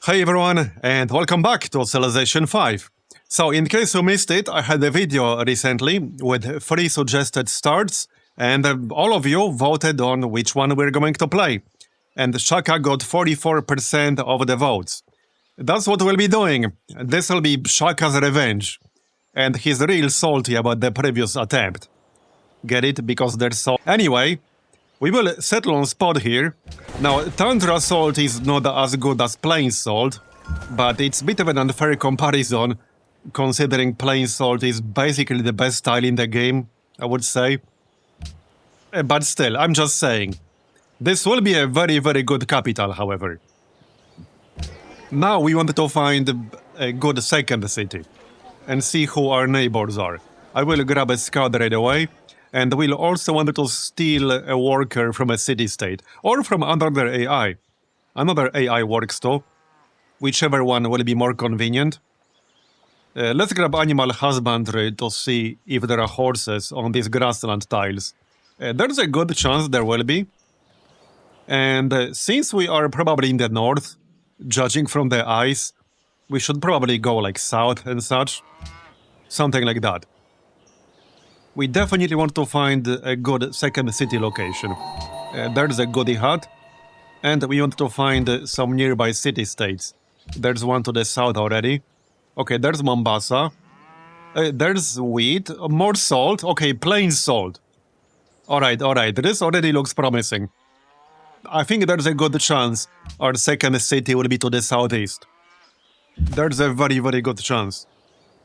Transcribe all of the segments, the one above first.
Hey everyone, and welcome back to Civilization 5. So, in case you missed it, I had a video recently with 3 suggested starts, and all of you voted on which one we're going to play. And Shaka got 44% of the votes. That's what we'll be doing. This will be Shaka's revenge. And he's real salty about the previous attempt. Get it? Because they're so... Anyway, we will settle on spot here. Now, Tundra Salt is not as good as Plain Salt, but it's a bit of an unfair comparison, considering Plain Salt is basically the best style in the game, I would say. But still, I'm just saying. This will be a very, very good capital, however. Now we want to find a good second city, and see who our neighbors are. I will grab a scout right away. And we'll also want to steal a worker from a city-state, or from another AI. Another AI works too, whichever one will be more convenient. Let's grab animal husbandry to see if there are horses on these grassland tiles. There's a good chance there will be. And since we are probably in the north, judging from the ice, we should probably go like south and such. Something like that. We definitely want to find a good second city location. There's a goody hut, and we want to find some nearby city-states. There's one to the south already. Okay, there's Mombasa. There's wheat, more salt. Okay, plain salt. Alright, this already looks promising. I think there's a good chance our second city will be to the southeast. There's a very, very good chance.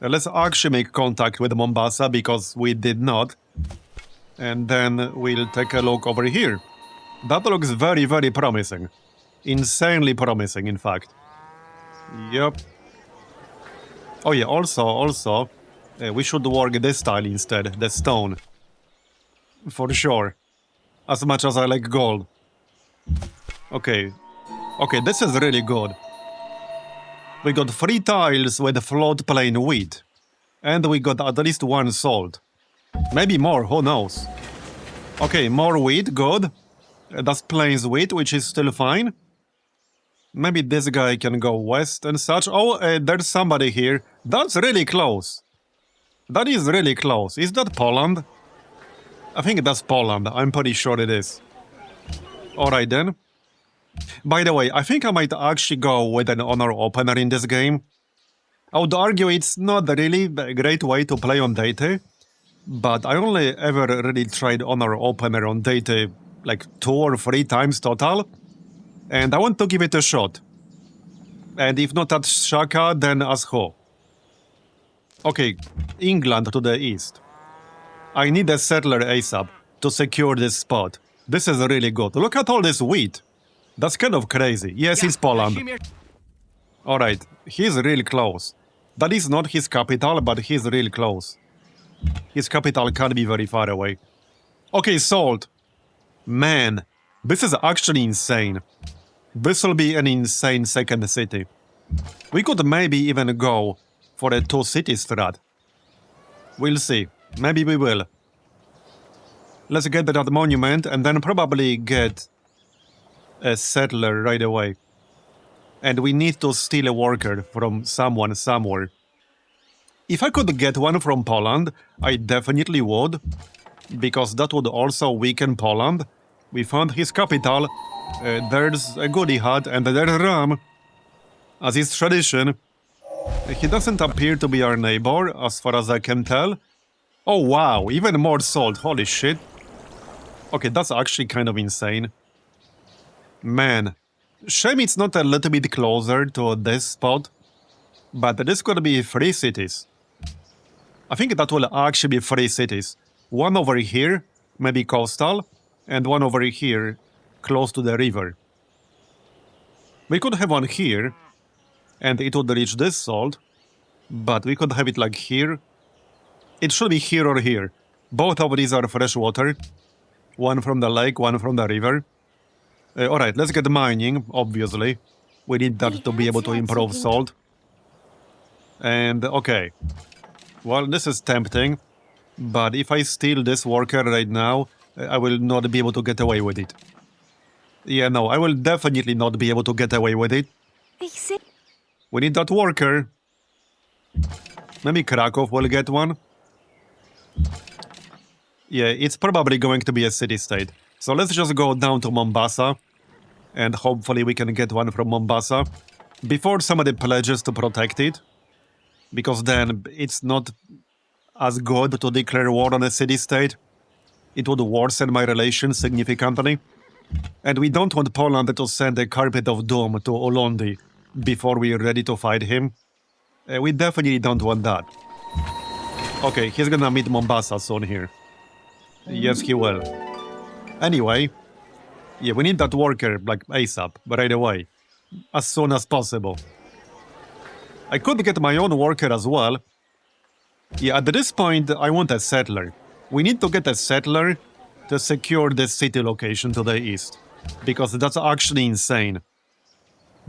Let's actually make contact with Mombasa, because we did not. And then we'll take a look over here. That looks very, very promising. Insanely promising, in fact. Yep. Oh yeah, also, we should work this style instead, the stone. For sure. As much as I like gold. Okay, this is really good. We got 3 tiles with floodplain wheat. And we got at least 1 salt. Maybe more, who knows. Okay, more wheat, good. That's plains wheat, which is still fine. Maybe this guy can go west and such. Oh, there's somebody here. That's really close. That is really close. Is that Poland? I think that's Poland. I'm pretty sure it is. Alright then. By the way, I think I might actually go with an honor opener in this game. I would argue it's not really a great way to play on Deity, but I only ever really tried honor opener on Deity like 2 or 3 times total, and I want to give it a shot. And if not at Shaka, then as who? Okay, England to the east. I need a settler ASAP to secure this spot. This is really good. Look at all this wheat. That's kind of crazy. Yes, it's Poland. Alright, he's really close. That is not his capital, but he's really close. His capital can't be very far away. Okay, salt. Man, this is actually insane. This will be an insane second city. We could maybe even go for a 2-city strat. We'll see. Maybe we will. Let's get that monument and then probably get a settler right away. And we need to steal a worker from someone somewhere. If I could get one from Poland, I definitely would, because that would also weaken Poland. We found his capital, there's a goody hut, and there's Ram. As is tradition, he doesn't appear to be our neighbor, as far as I can tell. Oh wow, even more salt, holy shit. Okay, that's actually kind of insane. Man, shame it's not a little bit closer to this spot, but this could be 3 cities. I think that will actually be 3 cities. One over here, maybe coastal, and one over here, close to the river. We could have one here, and it would reach this salt, but we could have it like here. It should be here or here. Both of these are fresh water. One from the lake, one from the river. Alright, let's get mining, obviously. We need that to be able to improve salt. And, okay. Well, this is tempting. But if I steal this worker right now, I will not be able to get away with it. Yeah, no, I will definitely not be able to get away with it. We need that worker. Maybe Krakow will get one. Yeah, it's probably going to be a city-state. So let's just go down to Mombasa. And hopefully we can get one from Mombasa. Before somebody pledges to protect it. Because then it's not as good to declare war on a city-state. It would worsen my relations significantly. And we don't want Poland to send a carpet of doom to Olondi before we are ready to fight him. We definitely don't want that. Okay, he's gonna meet Mombasa soon here. Yes, he will. Anyway, yeah, we need that worker, like, ASAP, right away. As soon as possible. I could get my own worker as well. Yeah, at this point, I want a settler. We need to get a settler to secure this city location to the east. Because that's actually insane.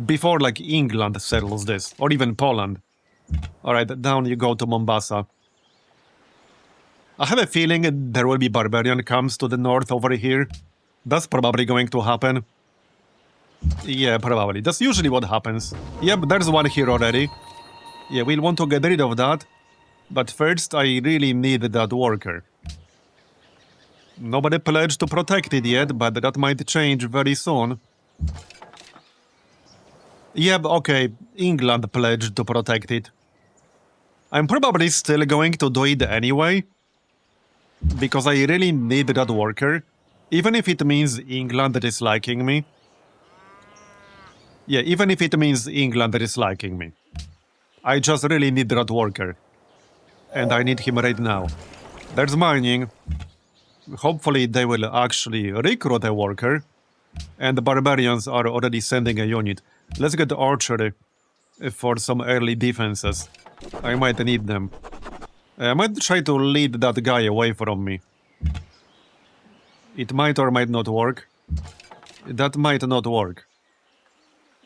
Before, like, England settles this, or even Poland. Alright, down you go to Mombasa. I have a feeling there will be barbarian camps to the north over here. That's probably going to happen. Yeah, probably. That's usually what happens. Yep, there's one here already. Yeah, we'll want to get rid of that. But first, I really need that worker. Nobody pledged to protect it yet, but that might change very soon. Yep, okay, England pledged to protect it. I'm probably still going to do it anyway. Because I really need that worker. Even if it means England disliking me. Yeah, even if it means England disliking me. I just really need that worker. And I need him right now. There's mining. Hopefully they will actually recruit a worker. And the barbarians are already sending a unit. Let's get archery for some early defenses. I might need them. I might try to lead that guy away from me. It might or might not work. That might not work.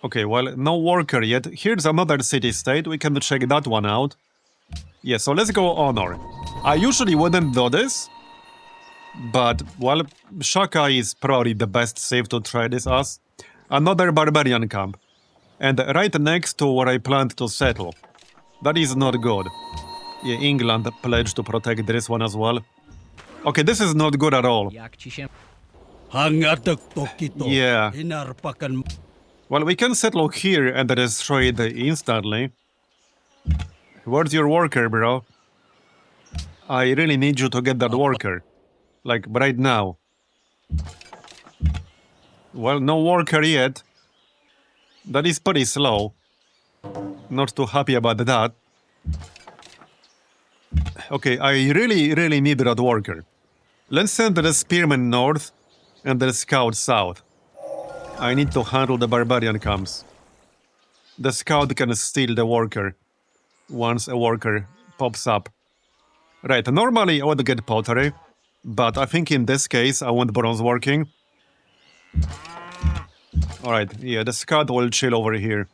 Okay, well, no worker yet. Here's another city-state. We can check that one out. Yeah, so let's go honor. I usually wouldn't do this. But, well, Shaka is probably the best save to try this as. Another barbarian camp. And right next to where I planned to settle. That is not good. Yeah, England pledged to protect this one as well. Okay, this is not good at all. Yeah. Well, we can settle here and destroy it instantly. Where's your worker, bro? I really need you to get that worker. Like, right now. Well, no worker yet. That is pretty slow. Not too happy about that. Okay, I really need that worker. Let's send the spearmen north and the scout south. I need to handle the barbarian camps. The scout can steal the worker once a worker pops up. Right, normally I would get pottery, but I think in this case I want bronze working. Alright, yeah, the scout will chill over here.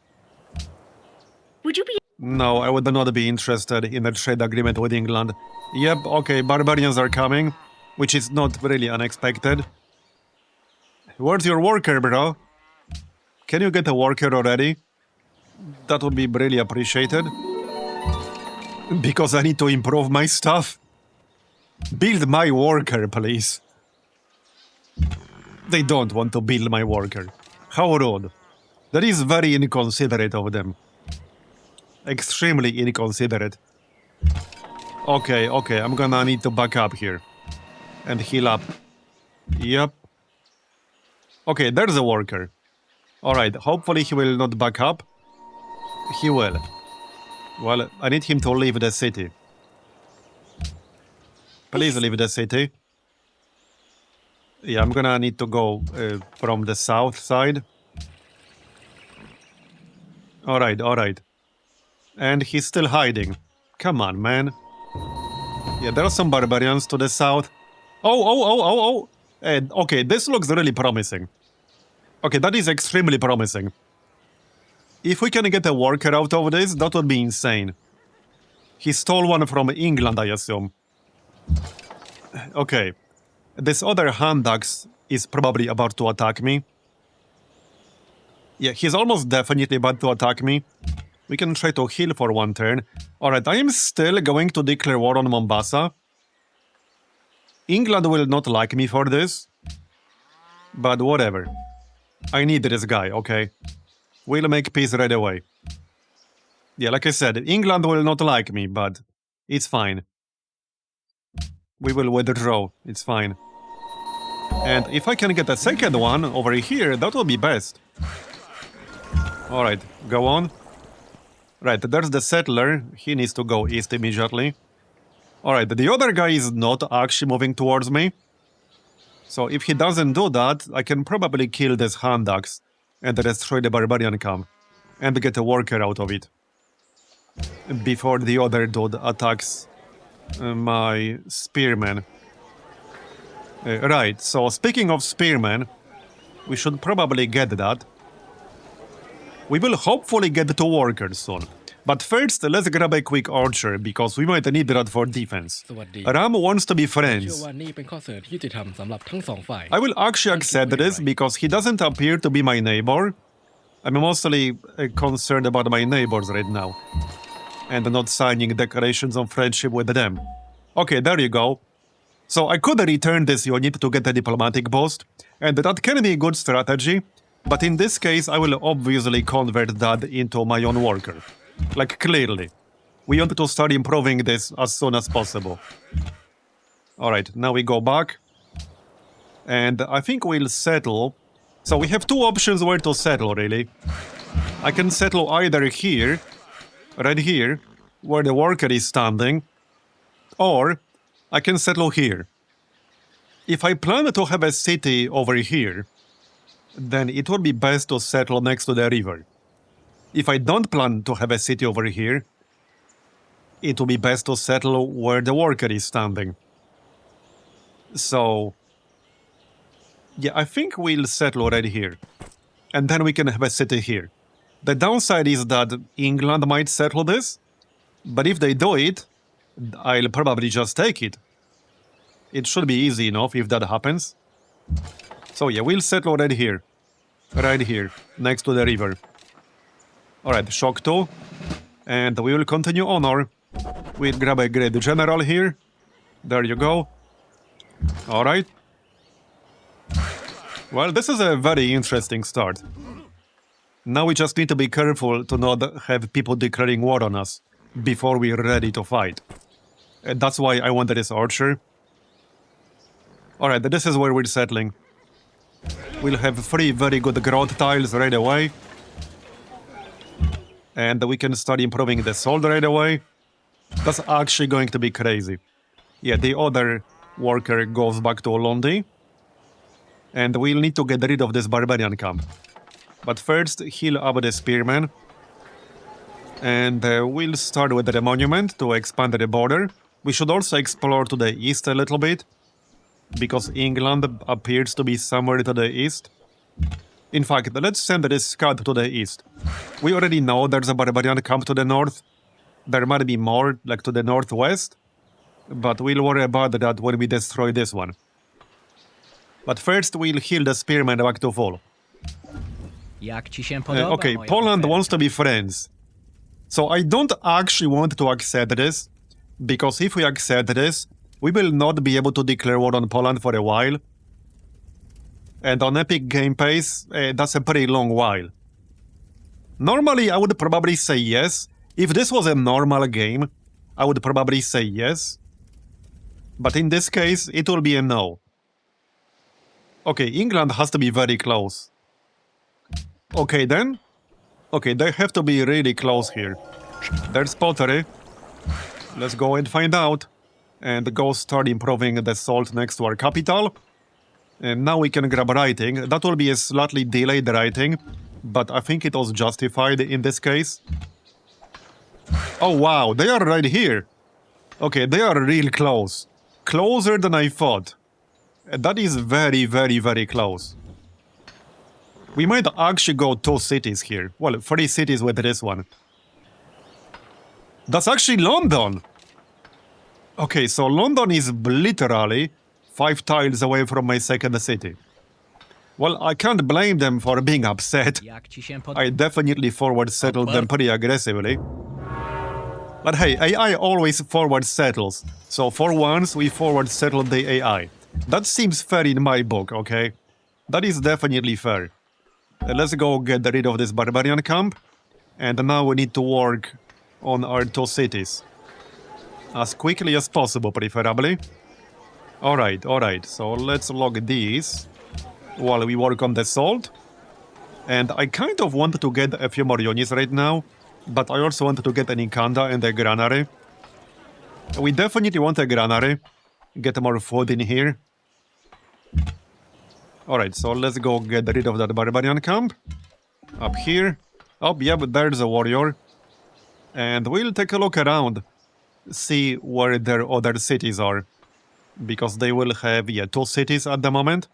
Would you be... No, I would not be interested in a trade agreement with England. Yep, okay, barbarians are coming, which is not really unexpected. Where's your worker, bro? Can you get a worker already? That would be really appreciated. Because I need to improve my stuff. Build my worker, please. They don't want to build my worker. How rude. That is very inconsiderate of them. Extremely inconsiderate. Okay, I'm gonna need to back up here. And heal up. Yep. Okay, there's a worker. Alright, hopefully he will not back up. He will. Well, I need him to leave the city. Please leave the city. Yeah, I'm gonna need to go from the south side. Alright. And he's still hiding. Come on, man. Yeah, there are some barbarians to the south. Oh. Okay, this looks really promising. Okay, that is extremely promising. If we can get a worker out of this, that would be insane. He stole one from England, I assume. Okay. This other hand axe is probably about to attack me. Yeah, he's almost definitely about to attack me. We can try to heal for one turn. Alright, I am still going to declare war on Mombasa. England will not like me for this. But whatever. I need this guy, okay? We'll make peace right away. Yeah, like I said, England will not like me, but it's fine. We will withdraw, it's fine. And if I can get a second one over here, that will be best. Alright, go on. Right, there's the settler. He needs to go east immediately. Alright, the other guy is not actually moving towards me. So if he doesn't do that, I can probably kill this hand axe and destroy the barbarian camp and get a worker out of it before the other dude attacks my spearman. Right, so speaking of spearmen, we should probably get that. We will hopefully get to workers soon. But first, let's grab a quick archer, because we might need that for defense. สวัสดี Ram wants to be เชื่อ friends. ว่านี่เป็นข้อเสนอที่ยุติธรรมสำหรับทั้งสองฝ่าย I will actually accept this because he doesn't appear to be my neighbor. I'm mostly concerned about my neighbors right now. And not signing declarations of friendship with them. Okay, there you go. So I could return this unit to get a diplomatic post, and that can be a good strategy, but in this case I will obviously convert that into my own worker. Like, clearly. We want to start improving this as soon as possible. Alright, now we go back. And I think we'll settle. So we have two options where to settle, really. I can settle either here, right here, where the worker is standing, or I can settle here. If I plan to have a city over here, then it would be best to settle next to the river. If I don't plan to have a city over here, it will be best to settle where the worker is standing. So, yeah, I think we'll settle right here. And then we can have a city here. The downside is that England might settle this, but if they do it, I'll probably just take it. It should be easy enough if that happens. So yeah, we'll settle right here. Right here, next to the river. Alright, shock 2. And we will continue honor. We'll grab a great general here. There you go. Alright. Well, this is a very interesting start. Now we just need to be careful to not have people declaring war on us before we're ready to fight. And that's why I wanted this archer. Alright, this is where we're settling. We'll have 3 very good growth tiles right away. And we can start improving the salt right away. That's actually going to be crazy. Yeah, the other worker goes back to Londi. And we'll need to get rid of this barbarian camp. But first, heal up the spearman. And we'll start with the monument to expand the border. We should also explore to the east a little bit, because England appears to be somewhere to the east. In fact, let's send this scout to the east. We already know there's a barbarian camp to the north. There might be more, like to the northwest. But we'll worry about that when we destroy this one. But first, we'll heal the spearman back to full. Jak ci się podoba, Okay, moja Poland oferta? wants to be friends. So I don't actually want to accept this, because if we accept this, we will not be able to declare war on Poland for a while. And on Epic Game Pace, that's a pretty long while. Normally, I would probably say yes. If this was a normal game, I would probably say yes. But in this case, it will be a no. Okay, England has to be very close. Okay, then. Okay, they have to be really close here. There's pottery. Let's go and find out. And go start improving the salt next to our capital. And now we can grab writing. That will be a slightly delayed writing, but I think it was justified in this case. Oh wow, they are right here. Okay, they are real close. Closer than I thought. That is very, very, very close. We might actually go 2 cities here. Well, 3 cities with this one. That's actually London! Okay, so London is literally 5 tiles away from my second city. Well, I can't blame them for being upset. Jak ci się podoba? I definitely forward settled them pretty aggressively. But hey, AI always forward settles. So for once, we forward settled the AI. That seems fair in my book, okay? That is definitely fair. Let's go get rid of this barbarian camp. And now we need to work on our 2 cities. As quickly as possible, preferably. Alright. So let's log these while we work on the salt. And I kind of want to get a few more units right now, but I also want to get an Incanda and a granary. We definitely want a granary. Get more food in here. Alright, so let's go get rid of that barbarian camp. Up here. Oh, yeah, but there's a warrior. And we'll take a look around. See where their other cities are. Because they will have, 2 cities at the moment.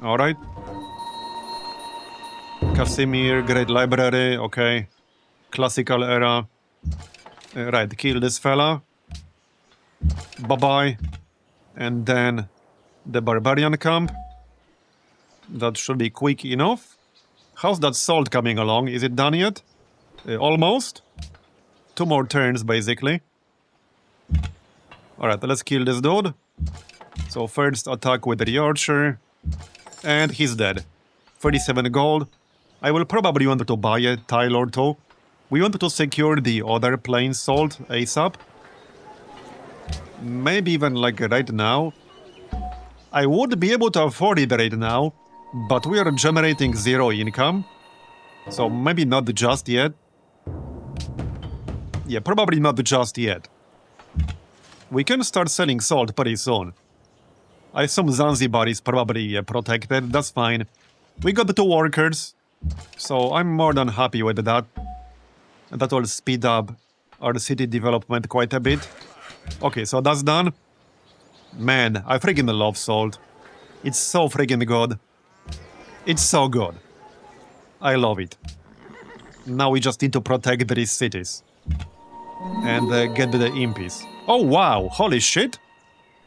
Alright. Casimir, Great Library, okay. Classical era. Right, kill this fella. Bye-bye. And then the barbarian camp. That should be quick enough. How's that salt coming along? Is it done yet? Almost. 2 more turns, basically. Alright, let's kill this dude. So first attack with the archer. And he's dead. 37 gold. I will probably want to buy a tile or 2. We want to secure the other plain salt ASAP. Maybe even like right now. I would be able to afford it right now, but we are generating 0 income. So maybe not just yet. Yeah, probably not just yet. We can start selling salt pretty soon. I assume Zanzibar is probably protected, that's fine. We got the 2 workers, so I'm more than happy with that. That will speed up our city development quite a bit. Okay, so that's done. Man, I freaking love salt. It's so freaking good. It's so good. I love it. Now we just need to protect these cities. And get the impies. Oh wow, holy shit.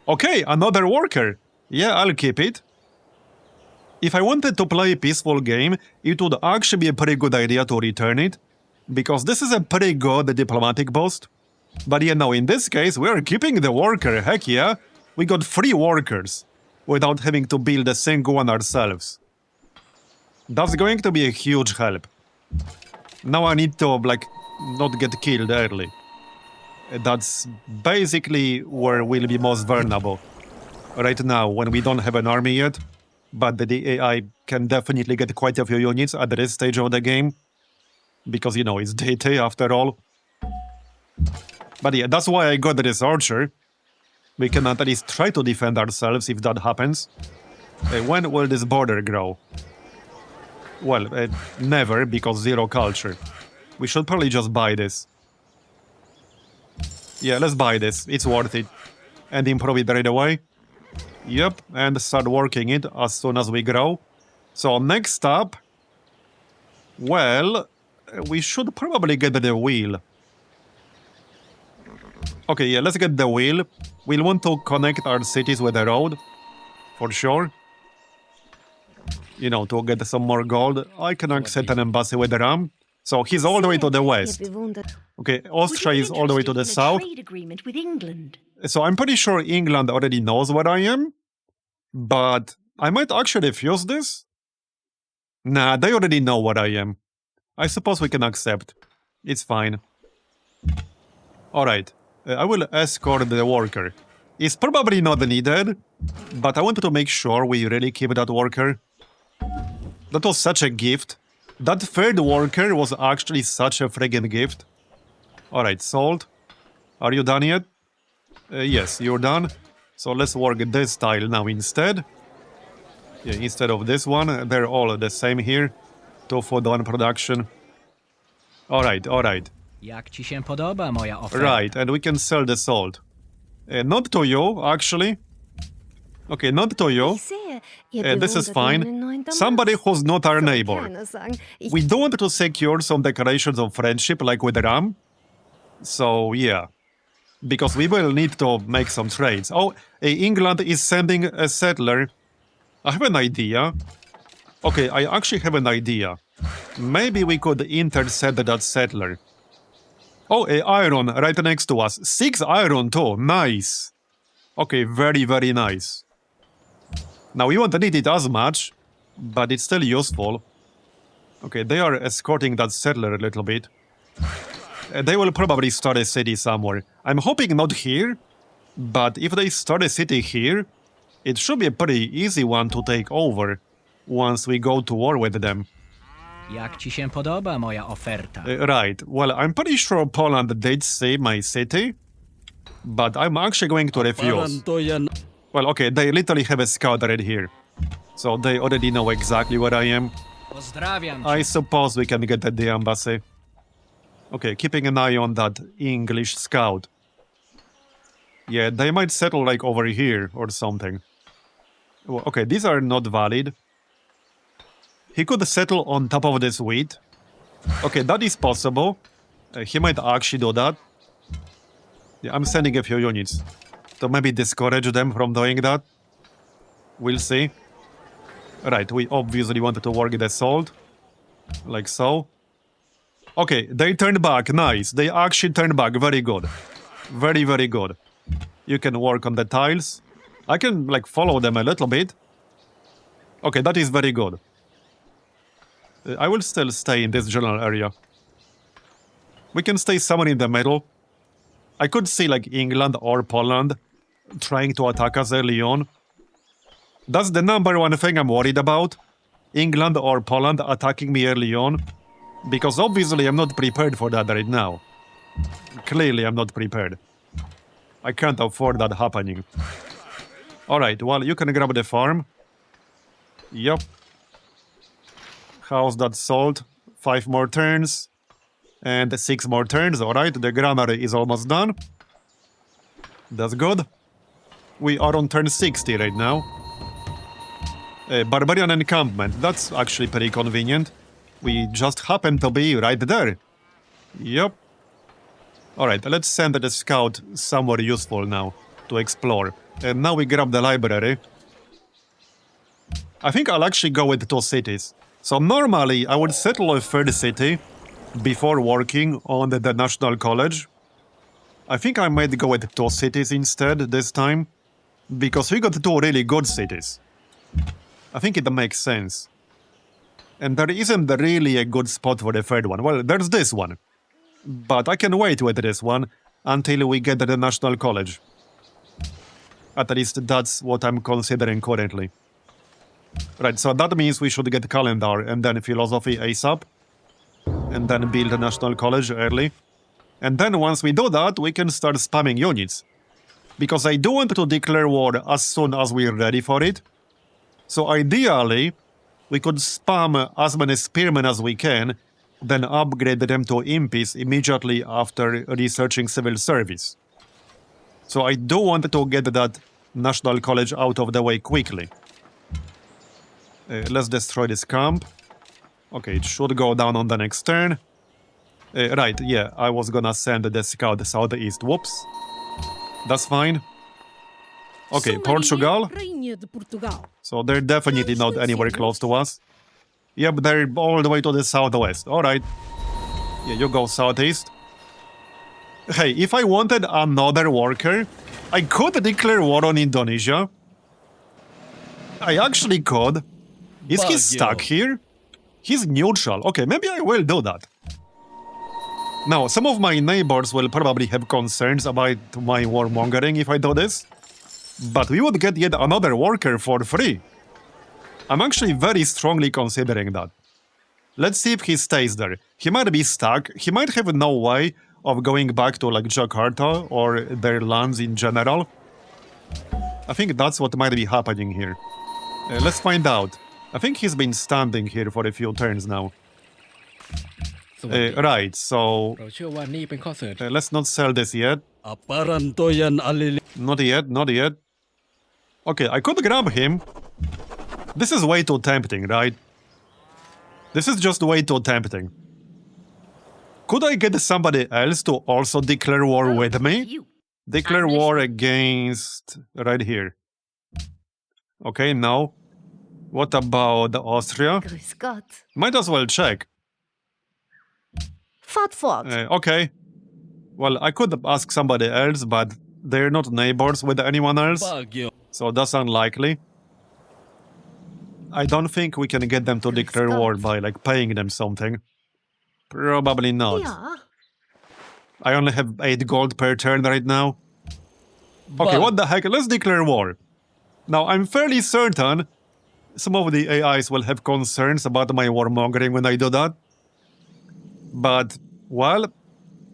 Okay, another worker. Yeah, I'll keep it. If I wanted to play a peaceful game, it would actually be a pretty good idea to return it. Because this is a pretty good diplomatic boost. But yeah, no, in this case, we're keeping the worker, heck yeah. We got 3 workers, without having to build a single one ourselves. That's going to be a huge help. Now I need to, not get killed early. That's basically where we'll be most vulnerable. Right now, when we don't have an army yet, but the AI can definitely get quite a few units at this stage of the game. Because, it's Deity after all. But yeah, that's why I got this archer. We can at least try to defend ourselves if that happens. When will this border grow? Well, never, because 0 culture. We should probably just buy this. Yeah, let's buy this. It's worth it. And improve it right away. Yep, and start working it as soon as we grow. So next up... Well, we should probably get the wheel. Okay, yeah, let's get the wheel. We'll want to connect our cities with the road. For sure. To get some more gold. I can accept an embassy with the ram. So he's all the way to the west. Okay, Austria is all the way to the south. Trade agreement with England. So I'm pretty sure England already knows where I am. But I might actually refuse this. Nah, they already know what I am. I suppose we can accept. It's fine. Alright, I will escort the worker. It's probably not needed, but I wanted to make sure we really keep that worker. That was such a gift. That 3rd worker was actually such a friggin' gift. Alright, salt. Are you done yet? Yes, you're done. So let's work this tile now instead. Yeah, instead of this one. They're all the same here. 2 for one production. Alright. Jak ci się podoba moja oferta? Right, and we can sell the salt. Not to you, actually. Okay, not to you. This is fine. Somebody who's not our neighbor. We do want to secure some declarations of friendship, like with Ram. So, yeah. Because we will need to make some trades. Oh, England is sending a settler I have an idea. Okay, I actually have an idea. Maybe we could intercept that settler. Oh, iron right next to us. 6 iron too. Nice. Okay, very, very nice. Now, we won't need it as much, but it's still useful. Okay, they are escorting that settler a little bit. They will probably start a city somewhere. I'm hoping not here, but if they start a city here, it should be a pretty easy one to take over once we go to war with them. Jak ci się podoba moja oferta? Right, well, I'm pretty sure Poland did see my city, but I'm actually going to refuse. Well, okay, they literally have a scout right here, so they already know exactly where I am. Pozdrawiam I cię. suppose we can get at the embassy. Okay, keeping an eye on that English scout. Yeah, they might settle like over here or something. Well, okay, these are not valid. He could settle on top of this wheat. Okay, that is possible. He might actually do that. Yeah, I'm sending a few units to maybe discourage them from doing that. We'll see. Right, we obviously wanted to work the salt. Like so. Okay, they turned back. Nice. They actually turned back. Very good. Very, very good. You can work on the tiles. I can, like, follow them a little bit. Okay, that is very good. I will still stay in this general area. We can stay somewhere in the middle. I could see, like, England or Poland trying to attack us early on. That's the number one thing I'm worried about. England or Poland attacking me early on. Because obviously I'm not prepared for that right now. Clearly I'm not prepared. I can't afford that happening. Alright, well, you can grab the farm. Yup. How's that salt? 5 more turns. And 6 more turns, alright. The granary is almost done. That's good. We are on turn 60 right now. Barbarian encampment. That's actually pretty convenient. We just happen to be right there. Yup. Alright, let's send the scout somewhere useful now to explore. And now we grab the library. I think I'll actually go with 2 cities. So normally I would settle a 3rd city before working on the National College. I think I might go with 2 cities instead this time. Because we got 2 really good cities. I think it makes sense. And there isn't really a good spot for the 3rd one. Well, there's this one. But I can wait with this one until we get to the National College. At least that's what I'm considering currently. Right, so that means we should get calendar and then philosophy ASAP. And then build a National College early. And then once we do that, we can start spamming units. Because I do want to declare war as soon as we're ready for it. So ideally, we could spam as many spearmen as we can, then upgrade them to impies immediately after researching civil service. So I do want to get that National College out of the way quickly. Let's destroy this camp. Okay, it should go down on the next turn. Right, yeah, I was gonna send the scout southeast. Whoops. That's fine. Okay, Portugal. So they're definitely not anywhere close to us. Yep, they're all the way to the southwest. Alright. Yeah, you go southeast. Hey, if I wanted another worker, I could declare war on Indonesia. I actually could. Is he stuck here? He's neutral. Okay, maybe I will do that. Now, some of my neighbors will probably have concerns about my warmongering if I do this. But we would get yet another worker for free. I'm actually very strongly considering that. Let's see if he stays there. He might be stuck. He might have no way of going back to like Jakarta or their lands in general. I think that's what might be happening here. Let's find out. I think he's been standing here for a few turns now. สวัสดี Right, so เราเชื่อว่านี่เป็นข้อเสนอ let's not sell this yet. Not yet, not yet. Okay, I could grab him. This is way too tempting, right? This is just way too tempting. Could I get somebody else to also declare war with me? You. Declare war against... right here. Okay, no. What about Austria? Grüß Gott. Might as well check. Fort. Okay. Well, I could ask somebody else, but they're not neighbors with anyone else, so that's unlikely. I don't think we can get them to declare war by, like, paying them something. Probably not. Ja. I only have 8 gold per turn right now. Okay, what the heck? Let's declare war. Now, I'm fairly certain some of the AIs will have concerns about my warmongering when I do that. But, well,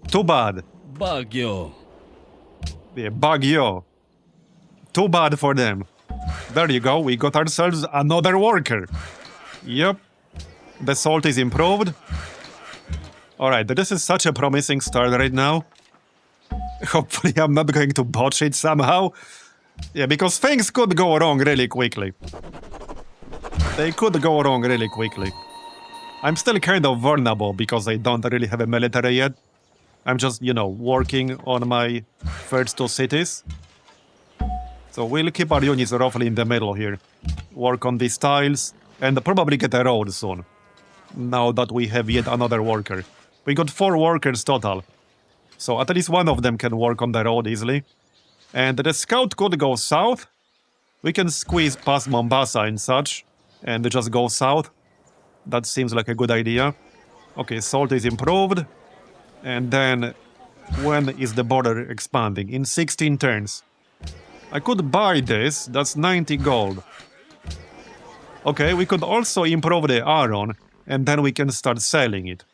too bad. Bagyo. Yeah, Baguio. Too bad for them. There you go, we got ourselves another worker. Yep. The salt is improved. Alright, this is such a promising start right now. Hopefully I'm not going to botch it somehow. Yeah, because things could go wrong really quickly. They could go wrong really quickly. I'm still kind of vulnerable because I don't really have a military yet. I'm just, you know, working on my first 2 cities. So we'll keep our units roughly in the middle here. Work on these tiles, and probably get a road soon. Now that we have yet another worker. We got 4 workers total. So at least one of them can work on the road easily. And the scout could go south. We can squeeze past Mombasa and such, and just go south. That seems like a good idea. Okay, salt is improved. And then, when is the border expanding? In 16 turns. I could buy this, that's 90 gold. Okay, we could also improve the iron, and then we can start selling it.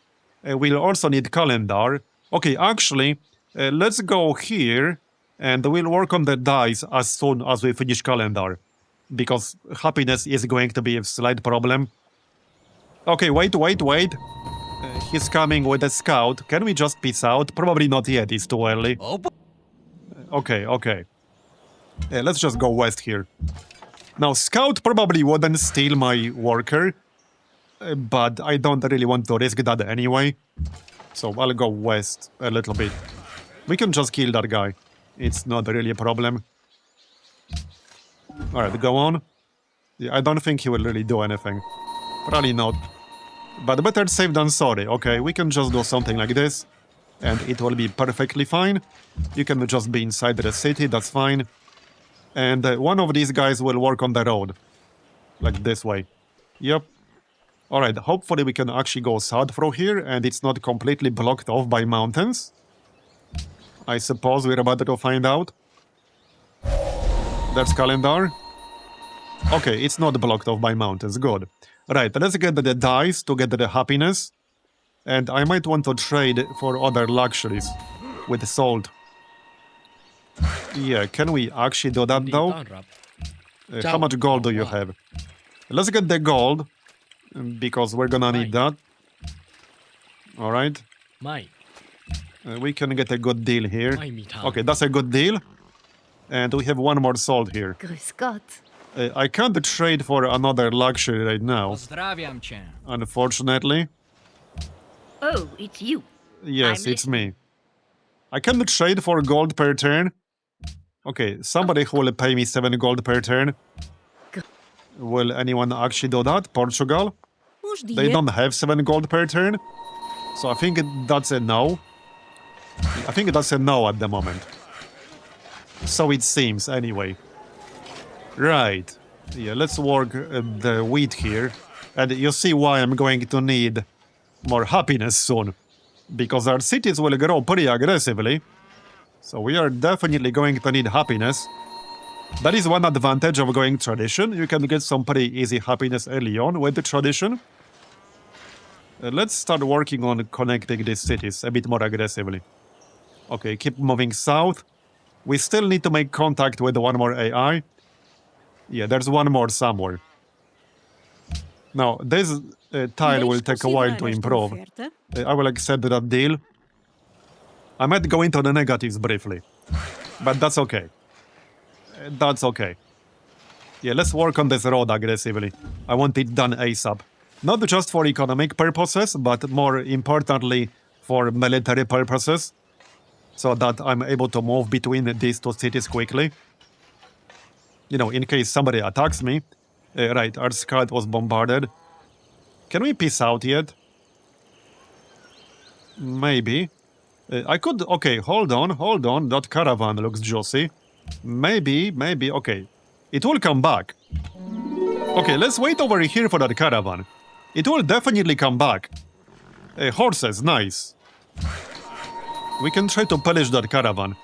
We'll also need calendar. Okay, actually, let's go here, and we'll work on the dice as soon as we finish calendar. Because happiness is going to be a slight problem. Okay, wait. He's coming with a scout. Can we just peace out? Probably not yet, it's too early. Okay. Let's just go west here. Now, scout probably wouldn't steal my worker, but I don't really want to risk that anyway. So I'll go west a little bit. We can just kill that guy. It's not really a problem. Alright, go on. Yeah, I don't think he will really do anything. Probably not. But better safe than sorry. Okay, we can just do something like this, and it will be perfectly fine. You can just be inside the city, that's fine. And one of these guys will work on the road. Like this way. Yep. Alright, hopefully we can actually go south through here, and it's not completely blocked off by mountains. I suppose we're about to find out. There's calendar. Okay, it's not blocked off by mountains, good. Right, let's get the dice to get the happiness. And I might want to trade for other luxuries with salt. Yeah, can we actually do that though? How much gold do you have? Let's get the gold, because we're gonna need that. Alright. We can get a good deal here. Okay, that's a good deal. And we have one more salt here. Grüß Gott. I can't trade for another luxury right now, Pozdrawiam cię. unfortunately. Oh, it's you. Yes, I'm it's me. I can trade for gold per turn. Okay, somebody who will pay me 7 gold per turn. Will anyone actually do that? Portugal? They don't have 7 gold per turn. So I think that's a no. I think that's a no at the moment. So it seems, anyway. Right. Yeah, let's work the wheat here. And you see why I'm going to need more happiness soon. Because our cities will grow pretty aggressively. So we are definitely going to need happiness. That is one advantage of going tradition. You can get some pretty easy happiness early on with the tradition. Let's start working on connecting these cities a bit more aggressively. Okay, keep moving south. We still need to make contact with one more AI. Yeah, there's one more somewhere. Now, this tile will take a while to improve. I will accept that deal. I might go into the negatives briefly, but that's okay. That's okay. Yeah, let's work on this road aggressively. I want it done ASAP. Not just for economic purposes, but more importantly for military purposes. So that I'm able to move between these 2 cities quickly. You know, in case somebody attacks me, Right, our scout was bombarded. Can we peace out yet? Maybe. I could... Okay, hold on. That caravan looks juicy. Maybe, okay. It will come back. Okay, let's wait over here for that caravan. It will definitely come back. Horses, nice. We can try to pillage that caravan.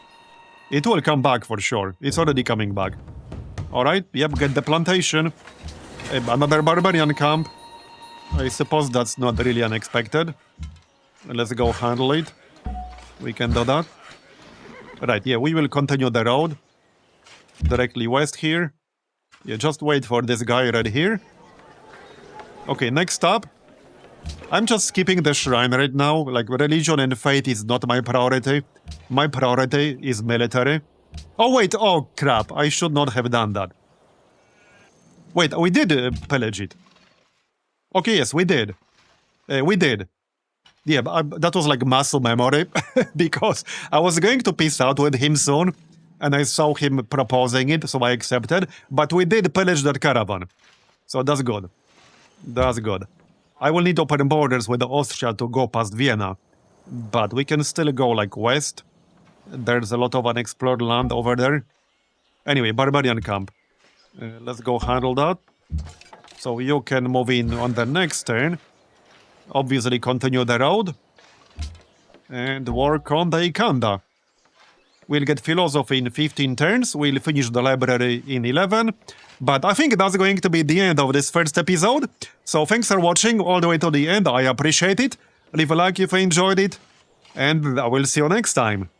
It will come back for sure. It's already coming back. Alright, yep, get the plantation. Another barbarian camp. I suppose that's not really unexpected. Let's go handle it. We can do that. Right, yeah, we will continue the road. Directly west here. Yeah, just wait for this guy right here. Okay, next up. I'm just skipping the shrine right now. Like, religion and faith is not my priority. My priority is military. Oh, wait, oh, crap. I should not have done that. Wait, we did pillage it. Okay, yes, we did. We did. Yeah, but that was like muscle memory. Because I was going to peace out with him soon. And I saw him proposing it, so I accepted. But we did pillage that caravan. So that's good. That's good. I will need open borders with Austria to go past Vienna. But we can still go like west. There's a lot of unexplored land over there. Anyway, barbarian camp. Let's go handle that. So you can move in on the next turn. Obviously continue the road. And work on the Ikanda. We'll get philosophy in 15 turns. We'll finish the library in 11. But I think that's going to be the end of this first episode. So thanks for watching all the way to the end. I appreciate it. Leave a like if you enjoyed it. And I will see you next time.